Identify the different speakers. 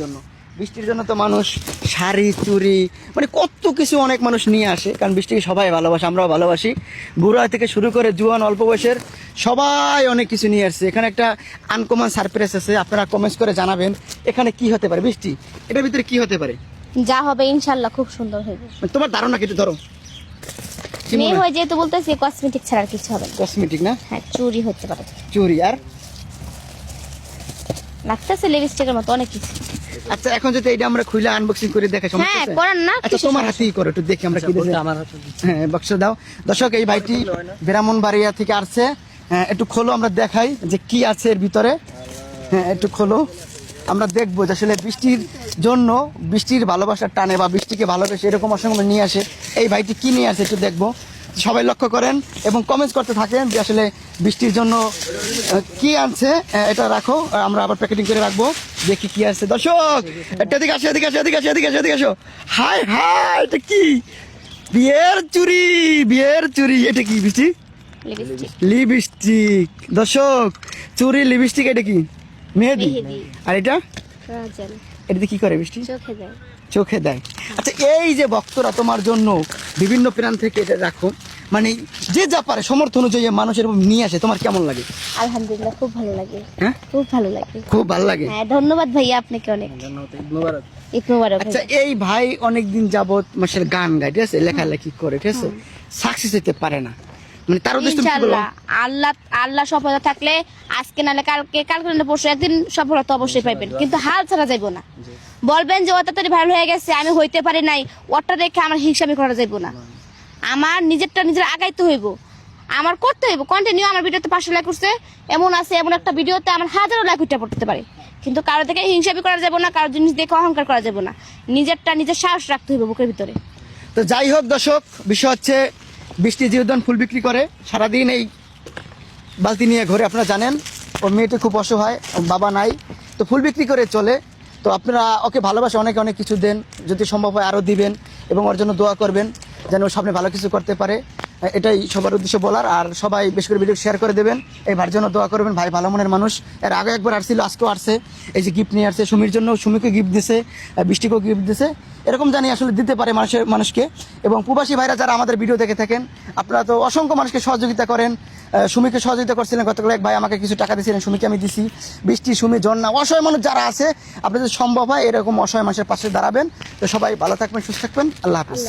Speaker 1: জন্য বৃষ্টির জন্য তো মানুষ শাড়ি চুড়ি মানে কত কিছু অনেক মানুষ নিয়ে আসে, কারণ বৃষ্টিকে সবাই ভালোবাসে, আমরাও ভালোবাসি। বুড়া থেকে শুরু করে জুয়ান অল্প বয়সের সবাই অনেক কিছু নিয়ে আসছে। এখানে একটা আনকমন সারপ্রাইজ আছে, আপনারা কমেন্টস করে জানাবেন এখানে কি হতে পারে। বৃষ্টি, এটার ভিতরে কি হতে পারে?
Speaker 2: যা হবে ইনশাআল্লাহ খুব সুন্দর হবে।
Speaker 1: তোমার ধারণা কিছু ধরো,
Speaker 2: মেয়ে হয়ে যেহেতু বলতেছি কসমেটিক ছাড়া আর কিছু হবে না।
Speaker 1: কসমেটিক না?
Speaker 2: হ্যাঁ, চুরি হতে পারে,
Speaker 1: চুড়ি আর
Speaker 2: লাগতেছে লিপস্টিকের মতো অনেক কিছু।
Speaker 1: আচ্ছা, এখন যদি এটা আমরা খুলে আনবক্সিং করে দেখাই সমস্যা
Speaker 2: হ্যাঁ
Speaker 1: আছে?
Speaker 2: করেন না।
Speaker 1: আচ্ছা, তোমার হাতেই করো, একটু দেখি আমরা কি দিয়েছি। হ্যাঁ, বাক্স দাও। দর্শক, এই ভাইটি ব্রাহ্মণবাড়িয়া থেকে আসছে। হ্যাঁ, একটু খোলো, আমরা দেখাই যে কি আছে এর ভিতরে। হ্যাঁ, একটু খোলো, আমরা দেখবো যে আসলে বৃষ্টির জন্য, বৃষ্টির ভালোবাসার টানে বা বৃষ্টিকে ভালোবেসে এরকম অসংখ্য নিয়ে আসে এই ভাইটি কি নিয়ে আসে একটু দেখবো। সবাই লক্ষ্য করেন এবং কমেন্টস করতে থাকেন যে আসলে বৃষ্টির জন্য কি আনছে। এটা রাখো, আমরা আবার প্যাকেটিং করে রাখবো, দেখি কি আছে। দর্শক, এটা এদিকে আসো, এদিকে আসো, এদিকে আসো, এদিকে আসো, এদিকে আসো। হাই হাই, এটা কি? বিয়ের চুরি, বিয়ের চুরি। এটা কি বৃষ্টি?
Speaker 2: লিপস্টিক।
Speaker 1: লিপস্টিক। দর্শক, চুরি লিপস্টিক, এটা কি? মেহেদি।
Speaker 2: মেহেদি।
Speaker 1: আর এটা
Speaker 2: রাজল
Speaker 1: এটাতে কি করে বৃষ্টি?
Speaker 2: চোখে দেয়।
Speaker 1: চোখে দেয়। আচ্ছা, এই যে ভক্তরা তোমার জন্য বিভিন্ন প্রাণ থেকে এটা রাখো, মানে যে যা পারে সমর্থ অনুযায়ী মানুষের নিয়ে আসে, তোমার কেমন লাগে?
Speaker 2: আলহামদুলিল্লাহ খুব ভালো লাগে।
Speaker 1: হ্যাঁ,
Speaker 2: খুব ভালো লাগে।
Speaker 1: খুব ভালো লাগে।
Speaker 2: হ্যাঁ, ধন্যবাদ ভাইয়া আপনাকে অনেক। ঈদ মোবারক।
Speaker 1: আচ্ছা, এই ভাই অনেকদিন যাবত মাসের গান গায়, ঠিক আছে, লেখালেখি করে, ঠিক আছে, সাকসেস হতে পারে না, মানে তার উদ্দেশ্য কি বলো?
Speaker 2: ইনশাআল্লাহ আল্লাহ সফলতা থাকলে আজকে নালে কালকে, কালকে নালে পরশু একদিন সফলতা অবশ্যই পাইবেন, কিন্তু হাল ছাড়া যাইবো না। বলবেন যে ওটা তাড়াতাড়ি ভালো হয়ে গেছে, আমি হইতে পারি নাই, ওটা দেখে আমার হিংসামি করা যাইবো না। আমার নিজেরটা নিজের আগাইতে হইব, আমার করতে হইব কন্টিনিউ। আমার ভিডিওতে 500 লাইক করছে, এমন আছে এমন একটা ভিডিওতে আমার হাজারো লাইক উঠে পড়তে পারে, কিন্তু কারো থেকে হিংসামি করা যাবে না, কারো জিনিস দেখে অহংকার করা যাবে না। নিজেরটা নিজের সাহস রাখতে হইব বুকের ভিতরে।
Speaker 1: তো যাই হোক দর্শক, বিষয় হচ্ছে বৃষ্টি জীবন ফুল বিক্রি করে সারাদিন এই বালতি নিয়ে ঘরে, আপনারা জানেন ওর মেয়েটা খুব অসহায়, ওর বাবা নাই, তো ফুল বিক্রি করে চলে। তো আপনারা ওকে ভালোবাসে, অনেক অনেক কিছু দেন, যদি সম্ভব হয় আরও দিবেন এবং ওর জন্য দোয়া করবেন যেন ওর সামনে ভালো কিছু করতে পারে। এটাই সবার উদ্দেশ্য বলার। আর সবাই বেশ করে ভিডিও শেয়ার করে দেবেন, এই ভাইয়ের জন্য দোয়া করবেন। ভাই ভালো মনের মানুষ, এর আগে একবার আসছিল, আজকেও আসছে, এই যে গিফট নিয়ে আসছে সুমির জন্য, সুমিকে গিফট দিছে, বৃষ্টিকেও গিফট দিছে। এরকম জানি আসলে দিতে পারে মানুষকে। এবং প্রবাসী ভাইরা যারা আমাদের ভিডিও দেখে থাকেন, আপনারা তো অসংখ্য মানুষকে সহযোগিতা করেন। সুমিকে সহযোগিতা করছিলেন, গতকাল এক ভাই আমাকে কিছু টাকা দিয়েছিলেন, সুমিকে আমি দিছি। বৃষ্টি, সুমি, ঝর্ণা, অসহায় মানুষ যারা আছে, আপনাদের সম্ভব হয় এরকম অসহায় মানুষের পাশে দাঁড়াবেন। তো সবাই ভালো থাকবেন, সুস্থ থাকবেন, আল্লাহ হাফেজ।